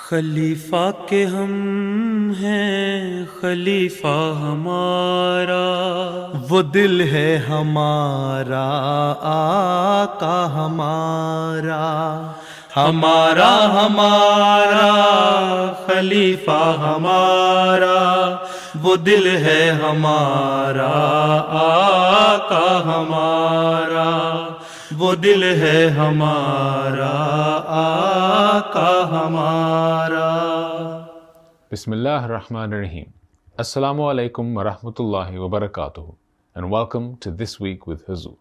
خلیفہ کے ہم ہیں خلیفہ ہمارا، وہ دل ہے ہمارا آقا ہمارا، ہمارا ہمارا خلیفہ ہمارا، وہ دل ہے ہمارا آقا ہمارا، وہ دل ہے ہمارا آقا ہمارا۔ بسم اللہ الرحمن الرحیم۔ السلام علیکم ورحمۃ اللہ وبرکاتہ and welcome to This Week with Huzur.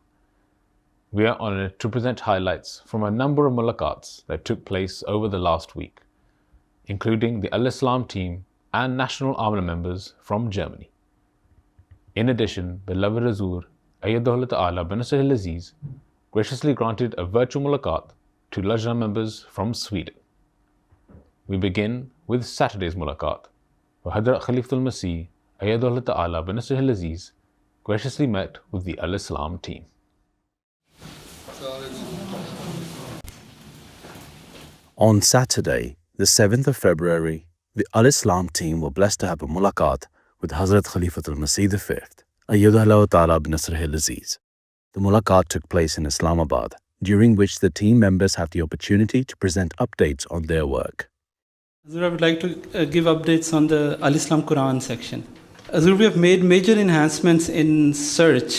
We are honored to present highlights from a number of mulaqats that took place over the last week, including the Al-Islam team and National Amla members from Germany. In addition, beloved Huzur Ayyadahullah Ta'ala bin-Nasr al-Aziz graciously granted a virtual mulaqat to Lajna members from Sweden. We begin with Saturday's mulaqat, where Hadrat Khalifatul Masih Ayyadahullah Ta'ala bin-Nasr al-Aziz graciously met with the Al-Islam team. On Saturday, the 7th of February, the Al-Islam team were blessed to have a mulaqat with Hazrat Khalifatul Masih V, Ayyadahullah Ta'ala bin-Nasr al-Aziz. The mulaqat took place in Islamabad, during which the team members have the opportunity to present updates on their work. Azur, I would like to give updates on the Al-Islam Quran section. Azur, we have made major enhancements in search.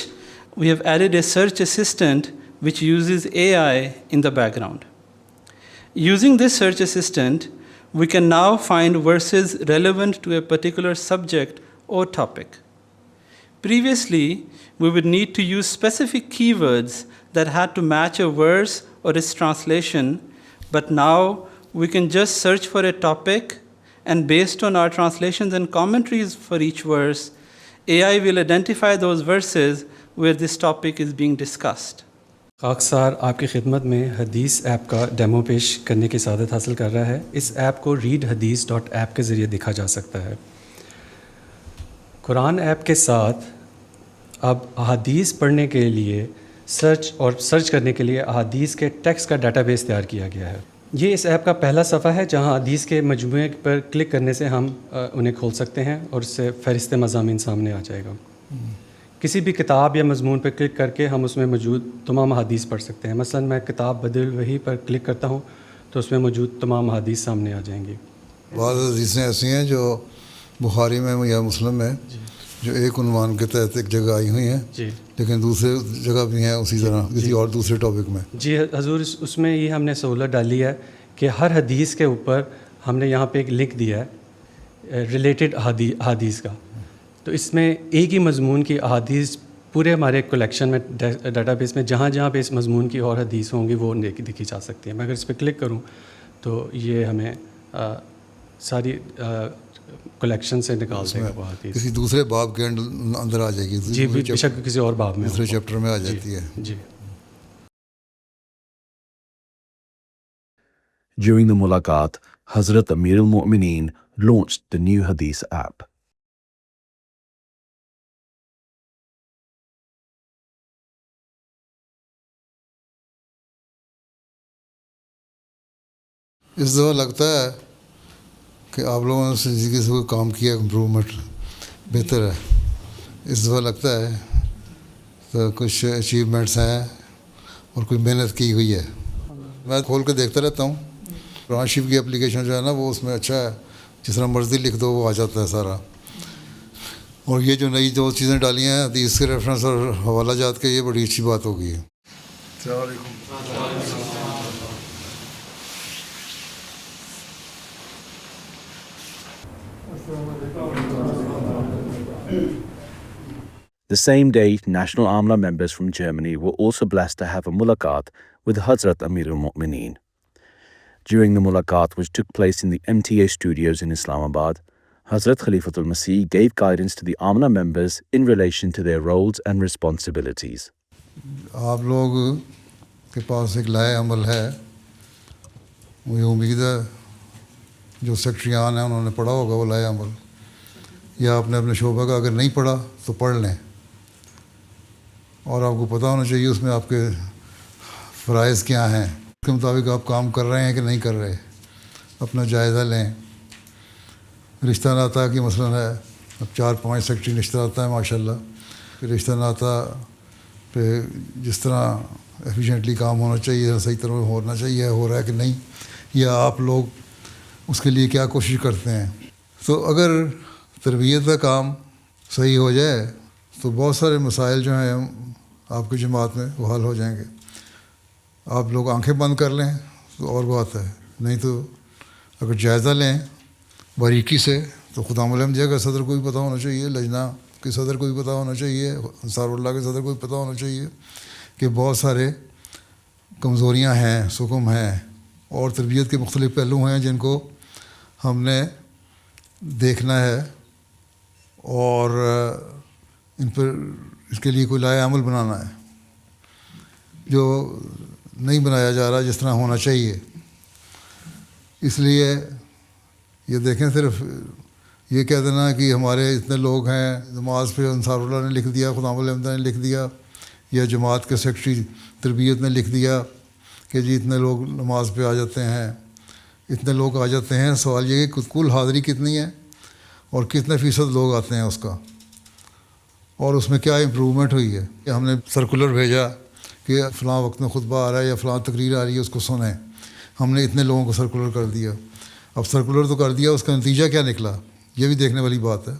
We have added a search assistant which uses AI in the background. Using this search assistant, we can now find verses relevant to a particular subject or topic. Previously, we would need to use specific keywords that had to match a verse or its translation, but now we can just search for a topic, and based on our translations and commentaries for each verse, AI will identify those verses where this topic is being discussed. خاک سار آپ کی خدمت میں حدیث app کا demo پیش کرنے کی سعادت حاصل کر رہا ہے۔ اس ایپ کو readhadith.app کے ذریعے دیکھا جا سکتا ہے۔ قرآن ایپ کے ساتھ اب احادیث پڑھنے کے لیے سرچ کرنے کے لیے احادیث کے ٹیکسٹ کا ڈیٹا بیس تیار کیا گیا ہے۔ یہ اس ایپ کا پہلا صفحہ ہے جہاں حدیث کے مجموعے پر کلک کرنے سے ہم انہیں کھول سکتے ہیں اور اس سے فہرست مضامین سامنے آ جائے گا۔ کسی بھی کتاب یا مضمون پر کلک کر کے ہم اس میں موجود تمام احادیث پڑھ سکتے ہیں۔ مثلا میں کتاب بدل وحی پر کلک کرتا ہوں تو اس میں موجود تمام احادیث سامنے آ جائیں گی۔ بعض حدیثیں ایسی ہیں جو بخاری میں یا مسلم میں جو ایک عنوان کے تحت ایک جگہ آئی ہوئی ہیں، لیکن دوسرے جگہ بھی ہیں اسی طرح کسی اور دوسرے ٹاپک میں۔ جی حضور، اس میں یہ ہم نے سہولت ڈالی ہے کہ ہر حدیث کے اوپر ہم نے یہاں پہ ایک لنک دیا ہے ریلیٹڈ احادیث کا، تو اس میں ایک ہی مضمون کی احادیث پورے ہمارے کلیکشن میں ڈیٹا بیس میں جہاں جہاں پہ اس مضمون کی اور حدیث ہوں گی وہ دیکھی جا سکتی ہیں۔ میں اگر اس پہ کلک کروں تو یہ ہمیں ساری کلیکشن سے نکال دے گا وہ حدیث، کسی دوسرے باب کے اندر آ جائے گی، جی بے شک کسی اور باب میں، دوسرے چیپٹر میں آ جاتی ہے۔ جی۔ During the mulaqat, Hazrat Amir al-Mu'mineen launched the new Hadith app. اس دفعہ لگتا ہے کہ آپ لوگوں نے زندگی سے کوئی کام کیا، امپرومنٹ بہتر ہے۔ اس دفعہ لگتا ہے تو کچھ اچیومنٹس ہیں اور کوئی محنت کی ہوئی ہے۔ میں کھول کے دیکھتا رہتا ہوں۔ قرآن شریف کی اپلیکیشن جو ہے نا وہ اس میں اچھا ہے، جس طرح مرضی لکھ دو وہ آ جاتا ہے سارا۔ اور یہ جو نئی جو چیزیں ڈالی ہیں حدیث کے ریفرنس اور حوالہ جات کے، یہ بڑی اچھی بات ہو گئی ہے۔ السلام علیکم۔ The same day, National Amla members from Germany were also blessed to have a mulaqat with Hazrat Amir al-Mu'mineen. During the mulaqat, which took place in the MTA studios in Islamabad, Hazrat Khalifatul Masih gave guidance to the Amla members in relation to their roles and responsibilities. آپ لوگ کے پاس ایک لائے عمل ہے، مجھے امید ہے جو سیکٹریان ہیں انہوں نے پڑھا ہوگا وہ لائے عمل، یا آپ نے اپنے شعبہ کا اگر نہیں پڑھا تو پڑھ لیں، اور آپ کو پتہ ہونا چاہیے اس میں آپ کے فرائض کیا ہیں، اس کے مطابق آپ کام کر رہے ہیں کہ نہیں کر رہے۔ اپنا جائزہ لیں. رشتہ ناتا کی مثلاً ہے، اب 4-5 سیکٹری رشتہ ناتا ہے ماشاء اللہ. پھر رشتہ ناتا پہ جس طرح ایفیشینٹلی کام ہونا چاہیے، صحیح طرح ہونا چاہیے، ہو رہا ہے کہ نہیں، یا آپ لوگ اس کے لیے کیا کوشش کرتے ہیں. تو اگر تربیت کا کام صحیح ہو جائے تو بہت سارے مسائل جو ہیں آپ کی جماعت میں وہ حل ہو جائیں گے. آپ لوگ آنکھیں بند کر لیں تو اور بات ہے، نہیں تو اگر جائزہ لیں باریکی سے تو خدا ملحمدیہ کا صدر کو بھی پتہ ہونا چاہیے، لجنہ کے صدر کو بھی پتہ ہونا چاہیے، انصار اللہ کے صدر کو بھی پتہ ہونا چاہیے کہ بہت سارے کمزوریاں ہیں، سکم ہیں، اور تربیت کے مختلف پہلو ہیں جن کو ہم نے دیکھنا ہے اور ان پر اس کے لیے کوئی لائحہ عمل بنانا ہے جو نہیں بنایا جا رہا جس طرح ہونا چاہیے. اس لیے یہ دیکھیں، صرف یہ کہہ دینا کہ ہمارے اتنے لوگ ہیں، نماز پہ انصار اللہ نے لکھ دیا، خدا الحمد نے لکھ دیا، یا جماعت کے سیکرٹری تربیت نے لکھ دیا کہ جی اتنے لوگ نماز پہ آ جاتے ہیں، اتنے لوگ آ جاتے ہیں. سوال یہ کہ کل حاضری کتنی ہے اور کتنے فیصد لوگ آتے ہیں اس کا، اور اس میں کیا امپرومنٹ ہوئی ہے. کہ ہم نے سرکولر بھیجا کہ فلاں وقت میں خطبہ آ رہا ہے یا فلاں تقریر آ رہی ہے، اس کو سنیں. ہم نے اتنے لوگوں کو سرکولر کر دیا. اب سرکولر تو کر دیا، اس کا نتیجہ کیا نکلا یہ بھی دیکھنے والی بات ہے.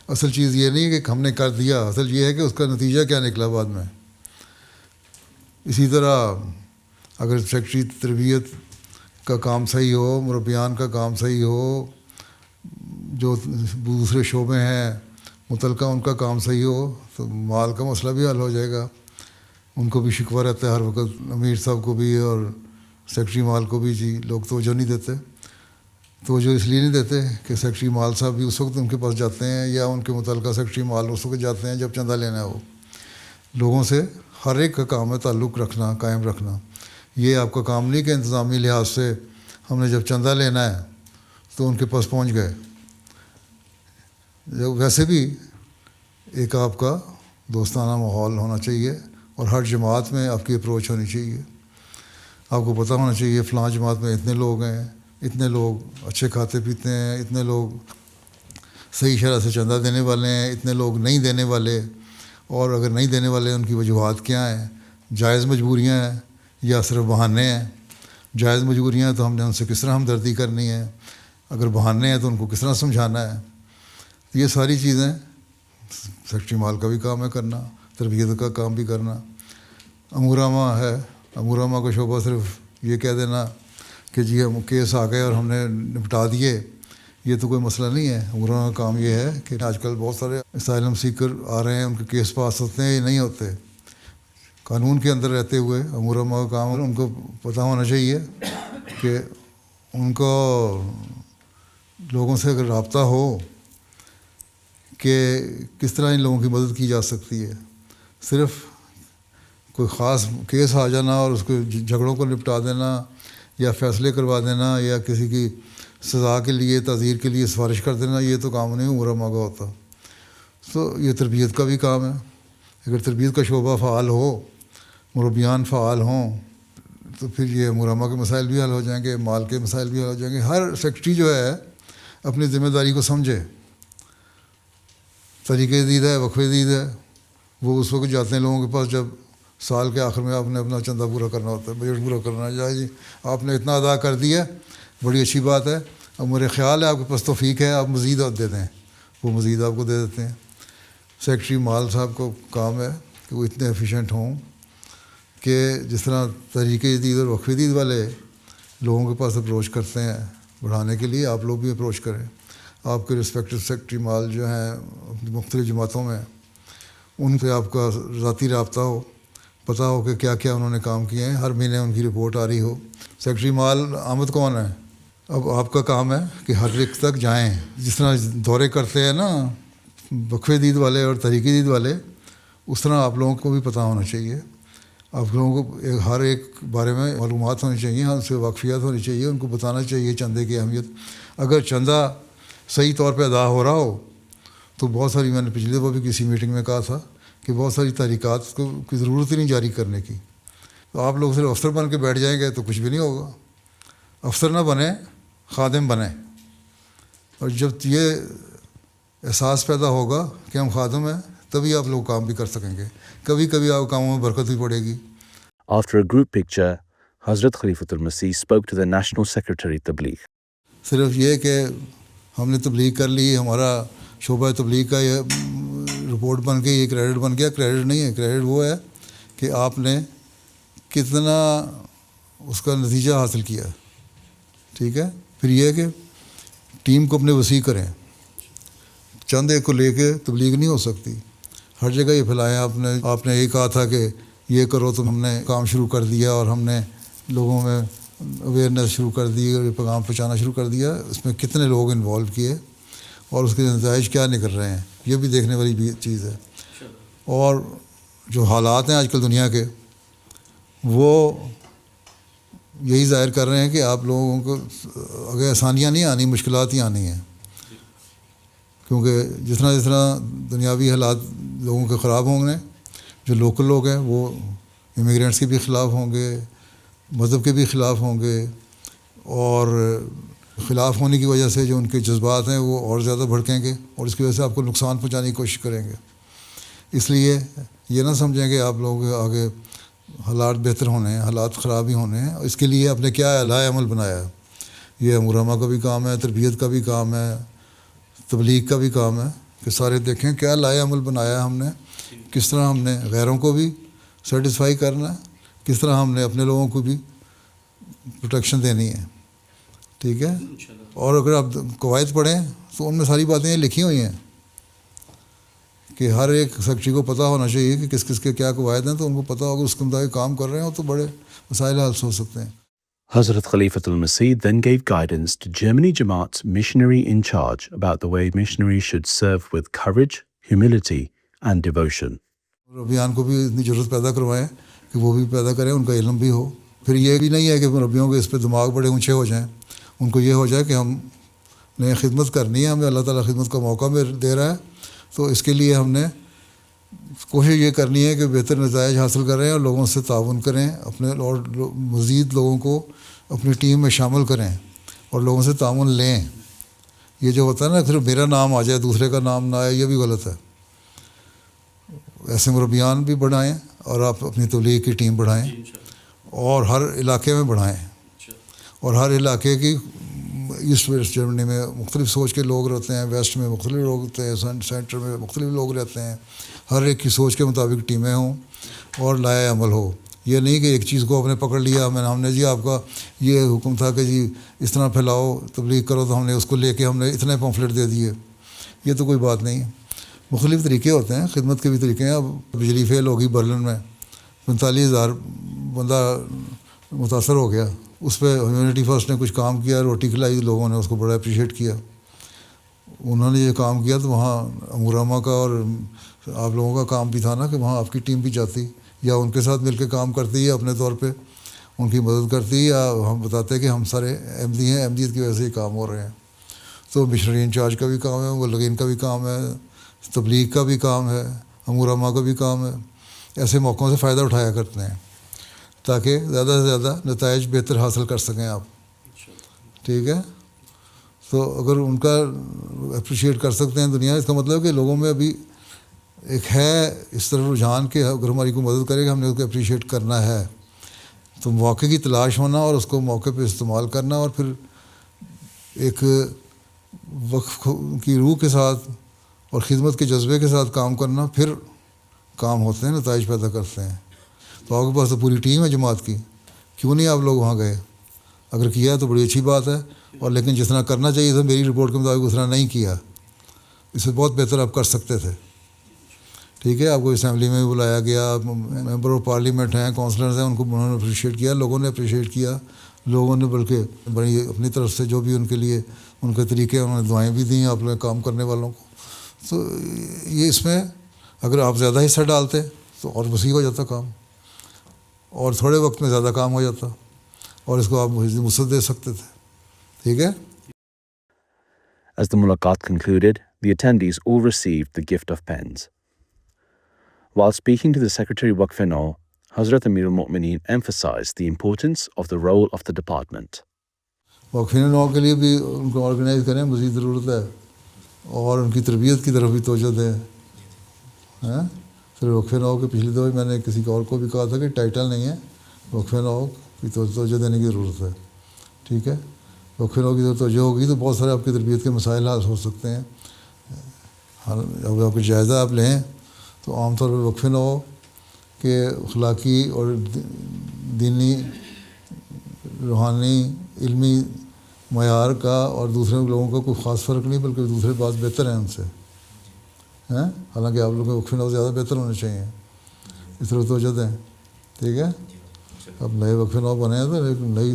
اصل چیز یہ نہیں ہے کہ ہم نے کر دیا، اصل یہ ہے کہ اس کا نتیجہ کیا نکلا بعد میں. اسی طرح اگر سیکرٹری تربیت کا کام صحیح ہو، مربیان کا کام صحیح ہو، جو دوسرے شعبے ہیں متعلقہ ان کا کام صحیح ہو، تو مال کا مسئلہ بھی حل ہو جائے گا. ان کو بھی شکوہ رہتا ہے ہر وقت، امیر صاحب کو بھی اور سیکرٹری مال کو بھی. جی لوگ توجہ نہیں دیتے، توجہ اس لیے نہیں دیتے کہ سیکرٹری مال صاحب بھی اس وقت ان کے پاس جاتے ہیں، یا ان کے متعلقہ سیکرٹری مال اس وقت جاتے ہیں جب چندہ لینا ہو. لوگوں سے ہر ایک کا کام ہے تعلق رکھنا، قائم رکھنا. یہ آپ کا کام نہیں کہ انتظامی لحاظ سے ہم نے جب چندہ لینا ہے تو ان کے پاس پہنچ گئے. ویسے بھی ایک آپ کا دوستانہ ماحول ہونا چاہیے، اور ہر جماعت میں آپ کی اپروچ ہونی چاہیے. آپ کو پتہ ہونا چاہیے فلاں جماعت میں اتنے لوگ ہیں، اتنے لوگ اچھے کھاتے پیتے ہیں، اتنے لوگ صحیح شرح سے چندہ دینے والے ہیں، اتنے لوگ نہیں دینے والے، اور اگر نہیں دینے والے ان کی وجوہات کیا ہیں، جائز مجبوریاں ہیں یا صرف بہانے ہیں. جائز مجبوریاں تو ہم نے ان سے کس طرح ہمدردی کرنی ہے، اگر بہانے ہیں تو ان کو کس طرح سمجھانا ہے. یہ ساری چیزیں سیکرٹری مال کا بھی کام ہے کرنا، تربیت کا کام بھی کرنا. امورامہ ہے، امورامہ کا شعبہ صرف یہ کہہ دینا کہ جی ہم کیس آ گئے اور ہم نے نپٹا دیے، یہ تو کوئی مسئلہ نہیں ہے. امورامہ کا کام یہ ہے کہ آج کل بہت سارے اسائلم سیکر آ رہے ہیں، ان کے کیس پاس ہوتے ہیں یا نہیں ہوتے. قانون کے اندر رہتے ہوئے امورامہ کا کام، ان کو پتہ ہونا چاہیے کہ ان کو لوگوں سے اگر رابطہ ہو کہ کس طرح ان لوگوں کی مدد کی جا سکتی ہے. صرف کوئی خاص کیس آ جانا اور اس کو جھگڑوں کو نپٹا دینا یا فیصلے کروا دینا یا کسی کی سزا کے لیے، تعزیر کے لیے سفارش کر دینا، یہ تو کام نہیں امورامہ کا ہوتا. تو یہ تربیت کا بھی کام ہے. اگر تربیت کا شعبہ فعال ہو، مربیان فعال ہوں، تو پھر یہ امورامہ کے مسائل بھی حل ہو جائیں گے، مال کے مسائل بھی حل ہو جائیں گے. ہر سیکرٹری جو ہے اپنی ذمہ داری کو سمجھے. طریقۂ دید ہے، وقفِ دید ہے، وہ اس وقت جاتے ہیں لوگوں کے پاس جب سال کے آخر میں آپ نے اپنا چندہ پورا کرنا ہوتا ہے، بجٹ پورا کرنا ہے. جی آپ نے اتنا ادا کر دیا، بڑی اچھی بات ہے، اب میرے خیال ہے آپ کے پاس توفیق ہے، آپ مزید دے دیں. وہ مزید آپ کو دے دیتے ہیں. سیکرٹری مال صاحب کو کام ہے کہ وہ اتنے ایفیشینٹ ہوں کہ جس طرح طریقۂ جدید اور وقفِ جدید والے لوگوں کے پاس اپروچ کرتے ہیں بڑھانے کے لیے، آپ لوگ بھی اپروچ کریں. آپ کے رسپیکٹو سیکرٹری مال جو ہیں اپنی مختلف جماعتوں میں، ان سے آپ کا ذاتی رابطہ ہو، پتہ ہو کہ کیا کیا انہوں نے کام کیے ہیں، ہر مہینے ان کی رپورٹ آ رہی ہو. سیکرٹری مال آمد کون ہے؟ اب آپ کا کام ہے کہ ہر ایک تک جائیں. جس طرح دورے کرتے ہیں نا وقفِ دید والے اور طریقۂ دید والے، اس طرح آپ لوگوں کو بھی پتہ ہونا چاہیے. آپ لوگوں کو ہر ایک بارے میں معلومات ہونی چاہیے، ان سے واقفیت ہونی چاہیے، ان کو بتانا چاہیے چندے کی اہمیت. اگر چندہ صحیح طور پہ ادا ہو رہا ہو تو بہت ساری، میں نے پچھلے دفعہ بھی کسی میٹنگ میں کہا تھا کہ بہت ساری تحریکات کی ضرورت ہی نہیں جاری کرنے کی. تو آپ لوگ صرف افسر بن کے بیٹھ جائیں گے تو کچھ بھی نہیں ہوگا. افسر نہ بنیں خادم بنیں. اور جب یہ احساس پیدا ہوگا کہ ہم خادم ہیں تبھی آپ لوگ کام بھی کر سکیں گے. کبھی کبھی آپ کاموں میں برکت بھی پڑے گی. After a group picture, Hazrat Khalifatul Masih spoke to the National Secretary Tabligh. صرف یہ کہ ہم نے تبلیغ کر لی, ہمارا شعبہ تبلیغ کا یہ رپورٹ بن گئی, یہ کریڈٹ بن گیا. کریڈٹ نہیں ہے, کریڈٹ وہ ہے کہ آپ نے کتنا اس کا نتیجہ حاصل کیا. ٹھیک ہے. پھر یہ کہ ٹیم کو اپنے وسیع کریں. چند ایک کو لے کے تبلیغ نہیں ہو سکتی, ہر جگہ یہ پھیلائیں. آپ نے یہ کہا تھا کہ یہ کرو تو ہم نے کام شروع کر دیا اور ہم نے لوگوں میں اویئرنیس شروع کر دی اور پیغام پہنچانا شروع کر دیا. اس میں کتنے لوگ انوالو کیے اور اس کے نتائج کیا نکل رہے ہیں, یہ بھی دیکھنے والی بھی چیز ہے. اور جو حالات ہیں آج کل دنیا کے, وہ یہی ظاہر کر رہے ہیں کہ آپ لوگوں کو اگر آسانیاں نہیں آنی, مشکلات ہی آنی ہیں. کیونکہ جس طرح دنیاوی حالات لوگوں کے خراب ہوں گے, جو لوکل لوگ ہیں وہ امیگرینٹس کے بھی خلاف ہوں گے, مذہب کے بھی خلاف ہوں گے, اور خلاف ہونے کی وجہ سے جو ان کے جذبات ہیں وہ اور زیادہ بھڑکیں گے اور اس کی وجہ سے آپ کو نقصان پہنچانے کی کوشش کریں گے. اس لیے یہ نہ سمجھیں کہ آپ لوگوں کے آگے حالات بہتر ہونے ہیں, حالات خراب ہی ہونے ہیں. اس کے لیے آپ نے کیا اعلی عمل بنایا ہے. یہ امورامہ کا بھی کام ہے, تربیت کا بھی کام ہے, تبلیغ کا بھی کام ہے کہ سارے دیکھیں کیا لائے عمل بنایا ہم نے, کس طرح ہم نے غیروں کو بھی سیٹسفائی کرنا ہے, کس طرح ہم نے اپنے لوگوں کو بھی پروٹیکشن دینی ہے. ٹھیک ہے. اور اگر آپ قواعد پڑھیں تو ان میں ساری باتیں لکھی ہوئی ہیں کہ ہر ایک سیکٹری کو پتہ ہونا چاہیے کہ کس کس کے کیا قواعد ہیں, تو ان کو پتہ ہوگا اس کے مطابق کام کر رہے ہیں تو بڑے مسائل حل ہو سکتے ہیں. Hazrat Khalifatul Masih then gave guidance to Germany Jamaat's missionary in charge about the way missionaries should serve with courage, humility and devotion. مربیان کو بھی اتنی ضرورت پیدا کروائیں کہ وہ بھی پیدا کریں, ان کا علم بھی ہو. پھر یہ بھی نہیں ہے کہ مربیوں کے اس پہ دماغ بڑے اونچے ہو جائیں. ان کو یہ ہو جائے کہ ہم نے خدمت کرنی ہے, ہمیں اللہ تعالیٰ خدمت کا موقع دے رہا ہے, تو اس کے لیے ہم نے کوشش یہ کرنی ہے کہ بہتر نتائج حاصل کریں اور لوگوں سے تعاون کریں, اپنے اور مزید لوگوں کو اپنی ٹیم میں شامل کریں اور لوگوں سے تعاون لیں. یہ جو ہوتا ہے نا صرف میرا نام آ جائے دوسرے کا نام نہ آئے, یہ بھی غلط ہے. ایسے مربیان بھی بڑھائیں اور آپ اپنی تبلیغ کی ٹیم بڑھائیں اور ہر علاقے میں بڑھائیں. اور ہر علاقے کی ایسٹ ویسٹ جرمنی میں مختلف سوچ کے لوگ رہتے ہیں, ویسٹ میں مختلف لوگ ہوتے ہیں, سینٹر میں مختلف لوگ رہتے ہیں. ہر ایک کی سوچ کے مطابق ٹیمیں ہوں اور لائے عمل ہو. یہ نہیں کہ ایک چیز کو آپ نے پکڑ لیا, ہم نے جی آپ کا یہ حکم تھا کہ جی اس طرح پھیلاؤ تبلیغ کرو, تو ہم نے اس کو لے کے ہم نے اتنے پمفلٹ دے دیے. یہ تو کوئی بات نہیں ہے. مختلف طریقے ہوتے ہیں, خدمت کے بھی طریقے ہیں. اب بجلی فیل ہوگی برلن میں, 45,000 بندہ متاثر ہو گیا, اس پہ ہیومینٹی فرسٹ نے کچھ کام کیا, روٹی کھلائی, لوگوں نے اس کو بڑا اپریشیٹ کیا. انہوں نے یہ کام کیا تو وہاں امورامہ کا اور آپ لوگوں کا کام بھی تھا نا کہ وہاں آپ کی ٹیم بھی جاتی یا ان کے ساتھ مل کے کام کرتی ہے, اپنے طور پہ ان کی مدد کرتی, یا ہم بتاتے ہیں کہ ہم سارے احمدی ہیں, احمدیت کی وجہ سے ہی کام ہو رہے ہیں. تو مشنری انچارج کا بھی کام ہے, مبلغین کا بھی کام ہے, تبلیغ کا بھی کام ہے, امورامہ کا بھی کام ہے. ایسے موقعوں سے فائدہ اٹھایا کرتے ہیں تاکہ زیادہ سے زیادہ نتائج بہتر حاصل کر سکیں آپ. ٹھیک ہے. تو اگر ان کا اپریشیٹ کر سکتے ہیں دنیا, اس کا مطلب کہ لوگوں میں ابھی ایک ہے اس طرح رجحان کہ اگر ہماری کو مدد کرے گا ہم نے اس کو اپریشیٹ کرنا ہے. تو موقع کی تلاش ہونا اور اس کو موقع پہ استعمال کرنا اور پھر ایک وقف کی روح کے ساتھ اور خدمت کے جذبے کے ساتھ کام کرنا, پھر کام ہوتے ہیں, نتائج پیدا کرتے ہیں. تو آپ کے پاس تو پوری ٹیم ہے جماعت کی, کیوں نہیں آپ لوگ وہاں گئے؟ اگر کیا تو بڑی اچھی بات ہے, اور لیکن جس طرح کرنا چاہیے تھا میری رپورٹ کے مطابق اس طرح نہیں کیا, اس سے بہت بہتر آپ کر سکتے تھے. ٹھیک ہے. آپ کو اسمبلی میں بھی بلایا گیا, ممبر آف پارلیمنٹ ہیں, کونسلرز ہیں, ان کو انہوں نے اپریشیٹ کیا, لوگوں نے اپریشیٹ کیا, لوگوں نے بلکہ بڑی اپنی طرف سے جو بھی ان کے لیے ان کے طریقے انہوں نے دعائیں بھی دیں آپ لوگ کام کرنے والوں کو. تو یہ اس میں اگر آپ زیادہ حصہ ڈالتے تو اور وسیع ہو جاتا کام, اور تھوڑے وقت میں زیادہ کام ہو جاتا, اور اس کو آپ وسعت دے سکتے تھے. ٹھیک ہے. As the mulaqat concluded, the attendees all received the gift of pens. While speaking to the Secretary Waqf & All, Hazrat Amir al-Mu'mineen emphasized the importance of the role of the department. وقفین نو کے لیے بھی ان کو organise کریں، مزید ضرورت ہے، اور ان کی تربیت کی طرف بھی توجہ دیں. صرف وقف نو کے پچھلی دفعہ میں نے کسی اور کو بھی کہا تھا کہ ٹائٹل نہیں ہے، وقف نو کی توجہ دینے کی ضرورت ہے. ٹھیک ہے، وقف نو کی توجہ ہوگی تو بہت سارے آپ کی تربیت کے مسائل حل ہو سکتے ہیں. اگر آپ کو جائزہ آپ لیں تو عام طور پر وقف نو کہ اخلاقی اور دینی روحانی علمی معیار کا اور دوسرے لوگوں کا کوئی خاص فرق نہیں، بلکہ دوسرے بات بہتر ہیں ان سے. حالانکہ آپ لوگوں کے وقف نو زیادہ بہتر ہونے چاہیے، اس طرح توجہ دیں. ٹھیک ہے، اب نئے وقف نو بنے ہیں تو ایک نئی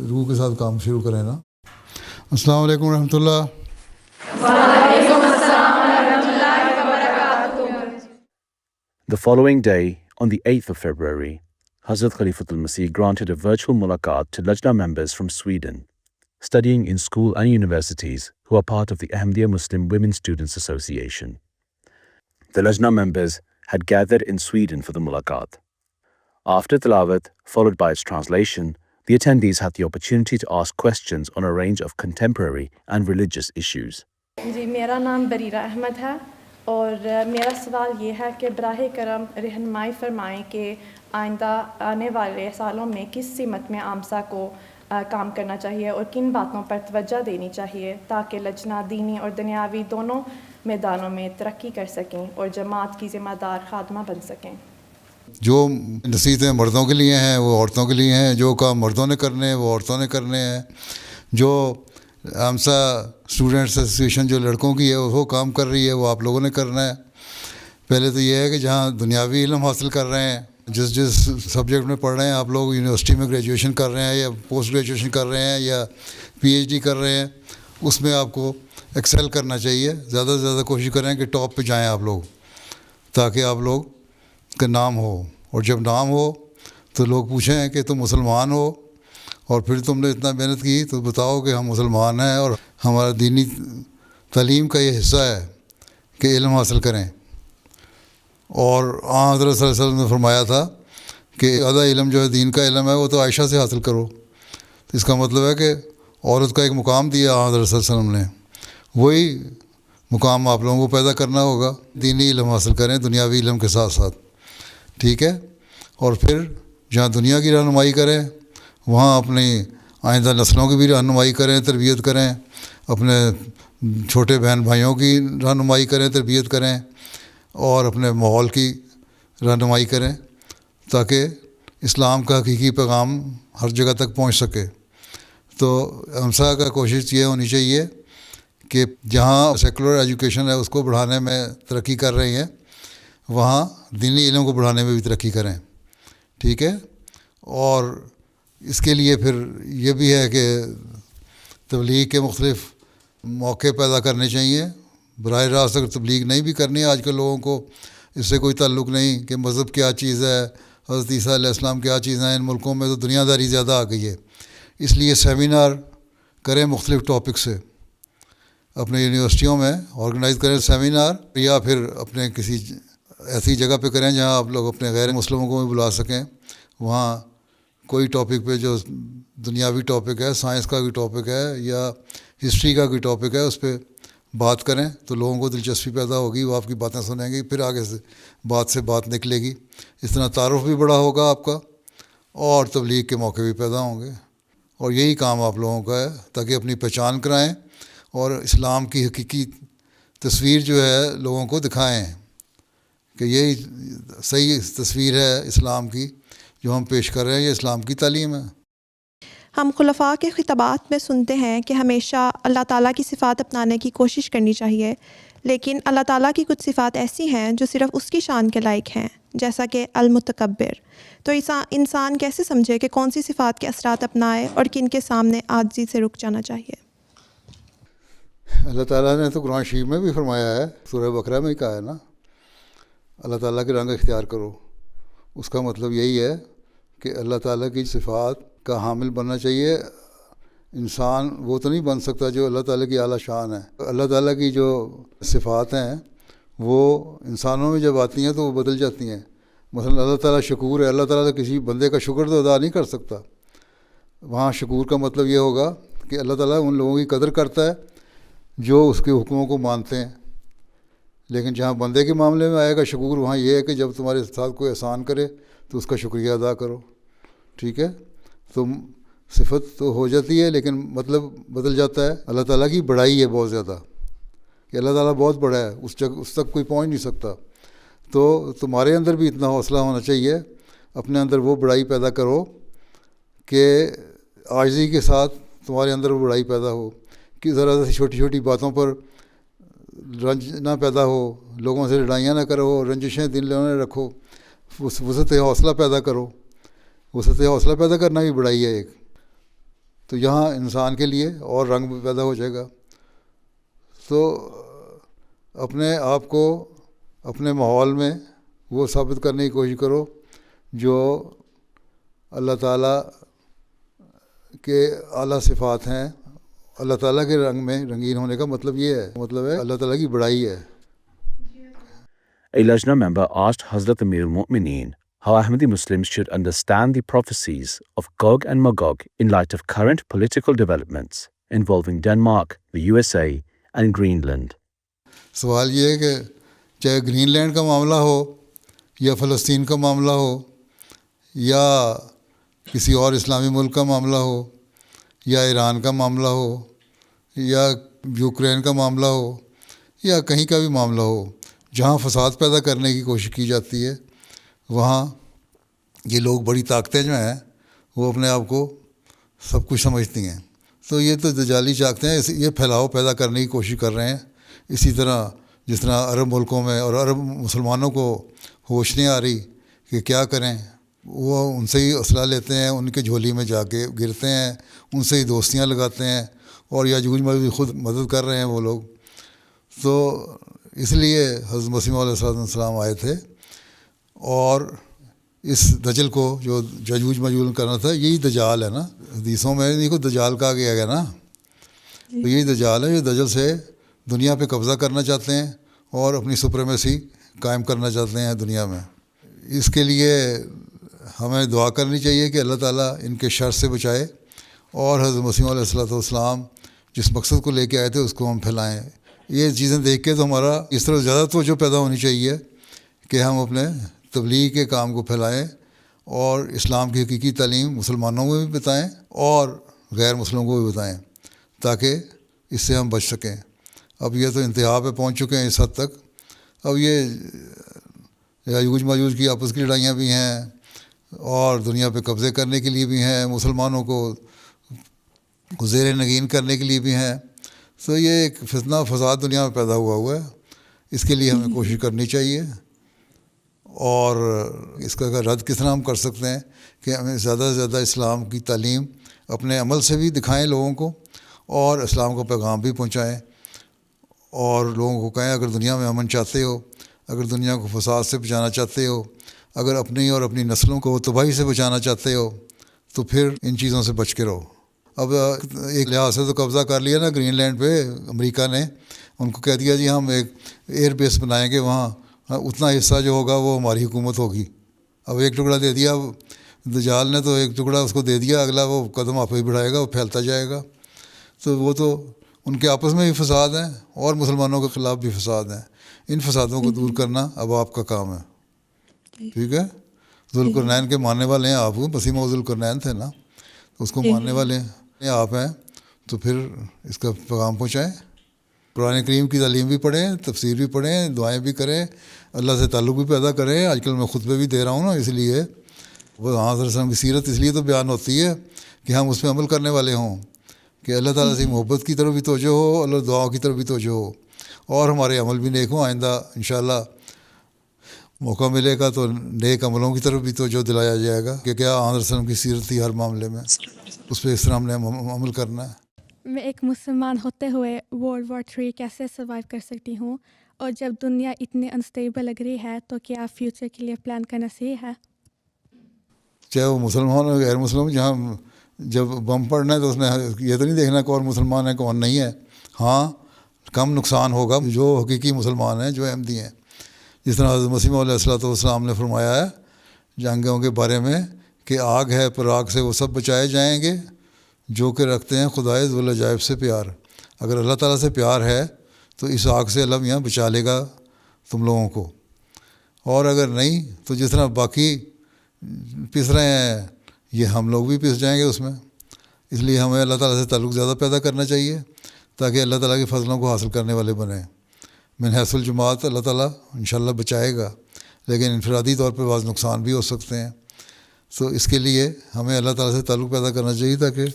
روح کے ساتھ کام شروع کریں نا. السلام علیکم ورحمۃ اللہ. The following day, on the 8th of February, Hazrat Khalifatul Masih granted a virtual mulaqat to Lajna members from Sweden, studying in school and universities who are part of the Ahmadiyya Muslim Women Students Association. The Lajna members had gathered in Sweden for the mulaqat. After tilawat, followed by its translation, the attendees had the opportunity to ask questions on a range of contemporary and religious issues. جی میرا نام بریرہ احمد ہے، اور میرا سوال یہ ہے کہ براہ کرم رہنمائی فرمائیں کہ آئندہ آنے والے سالوں میں کس سمت میں آمسا کو کام کرنا چاہیے اور کن باتوں پر توجہ دینی چاہیے تاکہ لجنہ دینی اور دنیاوی دونوں میدانوں میں ترقی کر سکیں اور جماعت کی ذمہ دار خادمہ بن سکیں. جو نصیحتیں مردوں کے لیے ہیں وہ عورتوں کے لیے ہیں، جو کام مردوں نے کرنے ہیں وہ عورتوں نے کرنے ہیں. جو آمسا اسٹوڈنٹس ایسوسیشن جو لڑکوں کی ہے وہ کام کر رہی ہے وہ آپ لوگوں نے کرنا ہے. پہلے تو یہ ہے کہ جہاں دنیاوی علم حاصل کر رہے ہیں، جس سبجیکٹ میں پڑھ رہے ہیں، آپ لوگ یونیورسٹی میں گریجویشن کر رہے ہیں یا پوسٹ گریجویشن کر رہے ہیں یا پی ایچ ڈی کر رہے ہیں، اس میں آپ کو ایکسیل کرنا چاہیے. زیادہ سے زیادہ کوشش کریں کہ ٹاپ پہ جائیں آپ لوگ، تاکہ آپ لوگ کا نام ہو. اور جب نام ہو تو لوگ پوچھیں کہ تم مسلمان ہو، اور پھر تم نے اتنا محنت کی تو بتاؤ کہ ہم مسلمان ہیں اور ہمارا دینی تعلیم کا یہ حصہ ہے کہ علم حاصل کریں. اور حضرت صلی اللہ علیہ وسلم نے فرمایا تھا کہ آدھا علم جو ہے دین کا علم ہے وہ تو عائشہ سے حاصل کرو. تو اس کا مطلب ہے کہ عورت کا ایک مقام دیا حضرت صلی اللہ علیہ وسلم نے، وہی مقام آپ لوگوں کو پیدا کرنا ہوگا. دینی علم حاصل کریں دنیاوی علم کے ساتھ ساتھ. ٹھیک ہے، اور پھر جہاں دنیا کی رہنمائی کریں وہاں اپنی آئندہ نسلوں کی بھی رہنمائی کریں، تربیت کریں، اپنے چھوٹے بہن بھائیوں کی رہنمائی کریں، تربیت کریں، اور اپنے ماحول کی رہنمائی کریں تاکہ اسلام کا حقیقی پیغام ہر جگہ تک پہنچ سکے. تو ہمسا کا کوشش یہ ہونی چاہیے کہ جہاں سیکولر ایجوکیشن ہے اس کو بڑھانے میں ترقی کر رہی ہیں، وہاں دینی علم کو بڑھانے میں بھی ترقی کریں. ٹھیک ہے، اور اس کے لیے پھر یہ بھی ہے کہ تبلیغ کے مختلف موقع پیدا کرنے چاہیے. براہ راست اگر تبلیغ نہیں بھی کرنی ہے، آج کل لوگوں کو اس سے کوئی تعلق نہیں کہ مذہب کیا چیز ہے، حضرت عیسیٰ علیہ السلام کیا چیزیں ہیں. ان ملکوں میں تو دنیا داری زیادہ آ گئی ہے، اس لیے سیمینار کریں مختلف ٹاپک سے. اپنے یونیورسٹیوں میں آرگنائز کریں سیمینار، یا پھر اپنے کسی ایسی جگہ پہ کریں جہاں آپ لوگ اپنے غیر مسلموں کو بھی بلا سکیں. وہاں کوئی ٹاپک پہ جو دنیاوی ٹاپک ہے، سائنس کا کوئی ٹاپک ہے یا ہسٹری کا کوئی ٹاپک ہے، اس پہ بات کریں تو لوگوں کو دلچسپی پیدا ہوگی، وہ آپ کی باتیں سنیں گی، پھر آگے سے بات نکلے گی. اس طرح تعارف بھی بڑا ہوگا آپ کا اور تبلیغ کے موقع بھی پیدا ہوں گے. اور یہی کام آپ لوگوں کا ہے تاکہ اپنی پہچان کرائیں اور اسلام کی حقیقی تصویر جو ہے لوگوں کو دکھائیں کہ یہی صحیح تصویر ہے اسلام کی جو ہم پیش کر رہے ہیں، یہ اسلام کی تعلیم ہے. ہم خلفاء کے خطابات میں سنتے ہیں کہ ہمیشہ اللہ تعالیٰ کی صفات اپنانے کی کوشش کرنی چاہیے، لیکن اللہ تعالیٰ کی کچھ صفات ایسی ہیں جو صرف اس کی شان کے لائق ہیں، جیسا کہ المتکبر. تو انسان کیسے سمجھے کہ کون سی صفات کے اثرات اپنائے اور کن کے سامنے عاجزی سے رک جانا چاہیے؟ اللہ تعالیٰ نے تو قرآن شریف میں بھی فرمایا ہے، سورہ بقرہ میں ہی کہا ہے نا، اللہ تعالیٰ کے رنگ اختیار کرو. اس کا مطلب یہی ہے کہ اللہ تعالیٰ کی صفات کا حامل بننا چاہیے. انسان وہ تو نہیں بن سکتا جو اللہ تعالیٰ کی اعلیٰ شان ہے. اللہ تعالیٰ کی جو صفات ہیں وہ انسانوں میں جب آتی ہیں تو وہ بدل جاتی ہیں. مثلا اللہ تعالیٰ شکور ہے، اللہ تعالیٰ کسی بندے کا شکر تو ادا نہیں کر سکتا. وہاں شکور کا مطلب یہ ہوگا کہ اللہ تعالیٰ ان لوگوں کی قدر کرتا ہے جو اس کے حکموں کو مانتے ہیں، لیکن جہاں بندے کے معاملے میں آئے گا شکور، وہاں یہ ہے کہ جب تمہارے ساتھ کوئی احسان کرے تو اس کا شکریہ ادا کرو. ٹھیک ہے، تو صفت تو ہو جاتی ہے لیکن مطلب بدل جاتا ہے. اللہ تعالیٰ کی بڑائی ہے بہت زیادہ، کہ اللہ تعالیٰ بہت بڑا ہے، اس تک کوئی پہنچ نہیں سکتا. تو تمہارے اندر بھی اتنا حوصلہ ہونا چاہیے، اپنے اندر وہ بڑائی پیدا کرو کہ عاجزی کے ساتھ تمہارے اندر وہ بڑائی پیدا ہو، کہ ذرا سی چھوٹی چھوٹی باتوں پر رنج نہ پیدا ہو، لوگوں سے لڑائیاں نہ کرو، رنجشیں دل میں نہ رکھو، وسعت حوصلہ پیدا کرو. وسعت حوصلہ پیدا کرنا بھی بڑائی ہے ایک. تو یہاں انسان کے لیے اور رنگ بھی پیدا ہو جائے گا. تو اپنے آپ کو اپنے ماحول میں وہ ثابت کرنے کی کوشش کرو جو اللہ تعالیٰ کے اعلیٰ صفات ہیں. اللہ تعالیٰ کے رنگ میں رنگین ہونے کا مطلب یہ ہے، مطلب ہے اللہ تعالیٰ کی بڑائی ہے. A Lajna member asked Hazrat Amir al-Mu'mineen how Ahmadi Muslims should understand the prophecies of Gog and Magog in light of current political developments involving Denmark, the USA and Greenland. سوال یہ ہے کہ چاہے گرین لینڈ کا معاملہ ہو یا فلسطین کا معاملہ ہو یا کسی اور اسلامی ملک کا معاملہ ہو یا ایران کا معاملہ ہو یا یوکرین کا معاملہ ہو یا کہیں کا بھی معاملہ ہو، جہاں فساد پیدا کرنے کی کوشش کی جاتی ہے وہاں یہ لوگ بڑی طاقتیں جو ہیں وہ اپنے آپ کو سب کچھ سمجھتی ہیں. تو یہ تو دجالی طاقتیں ہیں، یہ پھیلاؤ پیدا کرنے کی کوشش کر رہے ہیں. اسی طرح جس طرح عرب ملکوں میں اور عرب مسلمانوں کو ہوش نہیں آ رہی کہ کیا کریں، وہ ان سے ہی اسلحہ لیتے ہیں، ان کے جھولی میں جا کے گرتے ہیں، ان سے ہی دوستیاں لگاتے ہیں، اور یاجوج ماجوج خود مدد کر رہے ہیں وہ لوگ. تو اس لیے حضرت مسیح علیہ السلام آئے تھے اور اس دجل کو جو یاجوج ماجوج کرنا تھا، یہی دجال ہے نا. حدیثوں میں نہیں کو دجال کہا گیا گیا نا، تو یہی دجال ہے جو دجل سے دنیا پہ قبضہ کرنا چاہتے ہیں اور اپنی سپریمیسی قائم کرنا چاہتے ہیں دنیا میں. اس کے لیے ہمیں دعا کرنی چاہیے کہ اللہ تعالیٰ ان کے شر سے بچائے اور حضرت مسیح علیہ السلام جس مقصد کو لے کے آئے تھے اس کو ہم پھیلائیں. یہ چیزیں دیکھ کے تو ہمارا اس طرح زیادہ توجہ پیدا ہونی چاہیے کہ ہم اپنے تبلیغ کے کام کو پھیلائیں اور اسلام کی حقیقی تعلیم مسلمانوں کو بھی بتائیں اور غیر مسلموں کو بھی بتائیں تاکہ اس سے ہم بچ سکیں. اب یہ تو انتہا پہ پہنچ چکے ہیں اس حد تک. اب یہ یاجوج ماجوج کی آپس کی لڑائیاں بھی ہیں اور دنیا پہ قبضے کرنے کے لیے بھی ہیں، مسلمانوں کو زیر نگین کرنے کے لیے بھی ہیں. تو یہ ایک فتنہ فساد دنیا میں پیدا ہوا ہے. اس کے لیے ہمیں کوشش کرنی چاہیے اور اس کا رد کس طرح ہم کر سکتے ہیں کہ ہمیں زیادہ سے زیادہ اسلام کی تعلیم اپنے عمل سے بھی دکھائیں لوگوں کو اور اسلام کا پیغام بھی پہنچائیں اور لوگوں کو کہیں اگر دنیا میں امن چاہتے ہو، اگر دنیا کو فساد سے بچانا چاہتے ہو، اگر اپنی اور اپنی نسلوں کو تباہی سے بچانا چاہتے ہو تو پھر ان چیزوں سے بچ کے رہو. اب ایک لحاظ سے تو قبضہ کر لیا نا گرین لینڈ پہ امریکہ نے، ان کو کہہ دیا جی ہم ایک ایئر بیس بنائیں گے وہاں، اتنا حصہ جو ہوگا وہ ہماری حکومت ہوگی. اب ایک ٹکڑا دے دیا دجال نے، تو ایک ٹکڑا اس کو دے دیا، اگلا وہ قدم آپ ہی بڑھائے گا، وہ پھیلتا جائے گا. تو وہ تو ان کے آپس میں بھی فساد ہیں اور مسلمانوں کے خلاف بھی فساد ہیں. ان فسادوں کو دور کرنا اب آپ کا کام ہے. ٹھیک ہے، ذوالقرنین کے ماننے والے ہیں آپ، مسیح موعود ذوالقرنین تھے نا، تو اس کو ماننے والے آپ ہیں، تو پھر اس کا پیغام پہنچائیں. قرآن کریم کی تعلیم بھی پڑھیں، تفسیر بھی پڑھیں، دعائیں بھی کریں، اللہ سے تعلق بھی پیدا کریں. آج کل میں خطبے بھی دے رہا ہوں نا، اس لیے وہ حضرت وسلم کی سیرت اس لیے تو بیان ہوتی ہے کہ ہم اس پہ عمل کرنے والے ہوں، کہ اللہ تعالیٰ سے محبت کی طرف بھی توجہ ہو، اللہ دعاؤں کی طرف بھی توجہ ہو اور ہمارے عمل بھی نیک ہوں. آئندہ انشاءاللہ موقع ملے گا تو نیک عملوں کی طرف بھی توجہ دلایا جائے گا کہ کیا حضرت وسلم کی سیرت تھی ہر معاملے میں، اس پہ اس طرح ہم نے عمل کرنا ہے. میں ایک مسلمان ہوتے ہوئے World War III کیسے سروائیو کر سکتی ہوں، اور جب دنیا اتنی انسٹیبل لگ رہی ہے تو کیا فیوچر کے لیے پلان کرنا صحیح ہے؟ چاہے وہ مسلمان ہو غیر مسلم، جہاں جب بم پڑنا ہے تو اس میں یہ تو نہیں دیکھنا کون مسلمان ہے کون نہیں ہے. ہاں کم نقصان ہوگا جو حقیقی مسلمان ہیں، جو احمدی ہیں. جس طرح حضرت مسیح علیہ السلام نے فرمایا ہے جنگوں کے بارے میں کہ آگ ہے پر آگ سے وہ سب بچائے جائیں گے جو کہ رکھتے ہیں خدائے ذوالعجائب سے پیار. اگر اللہ تعالیٰ سے پیار ہے تو اس آگ سے اللہ میاں بچا لے گا تم لوگوں کو, اور اگر نہیں تو جس طرح باقی پس رہے ہیں یہ ہم لوگ بھی پس جائیں گے اس میں. اس لیے ہمیں اللہ تعالیٰ سے تعلق زیادہ پیدا کرنا چاہیے تاکہ اللہ تعالیٰ کے فضلوں کو حاصل کرنے والے بنیں. من حیث الجماعت اللہ تعالیٰ انشاءاللہ بچائے گا, لیکن انفرادی طور پہ بعض نقصان بھی ہو سکتے ہیں. تو اس کے لیے ہمیں اللہ تعالیٰ سے تعلق پیدا کرنا چاہیے تاکہ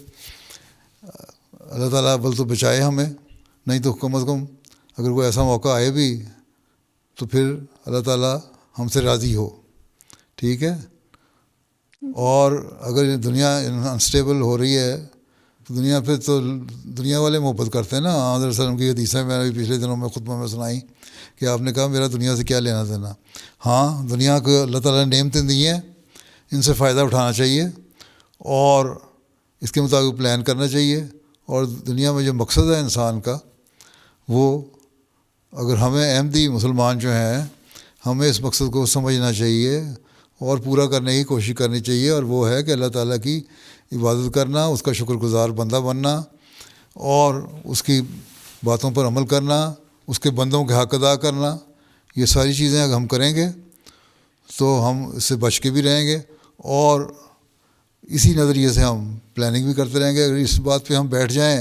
اللہ تعالیٰ اول تو بچائے ہمیں, نہیں تو کم از کم اگر کوئی ایسا موقع آئے بھی تو پھر اللہ تعالیٰ ہم سے راضی ہو. ٹھیک ہے. اور اگر دنیا انسٹیبل ہو رہی ہے تو دنیا پہ تو دنیا والے محبت کرتے ہیں نا. حضرت صلی اللہ علیہ وسلم کی حدیثیں میں نے پچھلے دنوں میں خطبہ میں سنائی کہ آپ نے کہا میرا دنیا سے کیا لینا دینا. ہاں, دنیا کو اللہ تعالیٰ نے نعمتیں دی ہیں, ان سے فائدہ اٹھانا چاہیے اور اس کے مطابق پلان کرنا چاہیے. اور دنیا میں جو مقصد ہے انسان کا, وہ اگر ہمیں احمدی مسلمان جو ہیں ہمیں اس مقصد کو سمجھنا چاہیے اور پورا کرنے کی کوشش کرنی چاہیے, اور وہ ہے کہ اللہ تعالیٰ کی عبادت کرنا, اس کا شکر گزار بندہ بننا اور اس کی باتوں پر عمل کرنا, اس کے بندوں کے حق ادا کرنا. یہ ساری چیزیں اگر ہم کریں گے تو ہم اس سے بچ کے بھی رہیں گے, اور اسی نظریے سے ہم پلاننگ بھی کرتے رہیں گے. اگر اس بات پہ ہم بیٹھ جائیں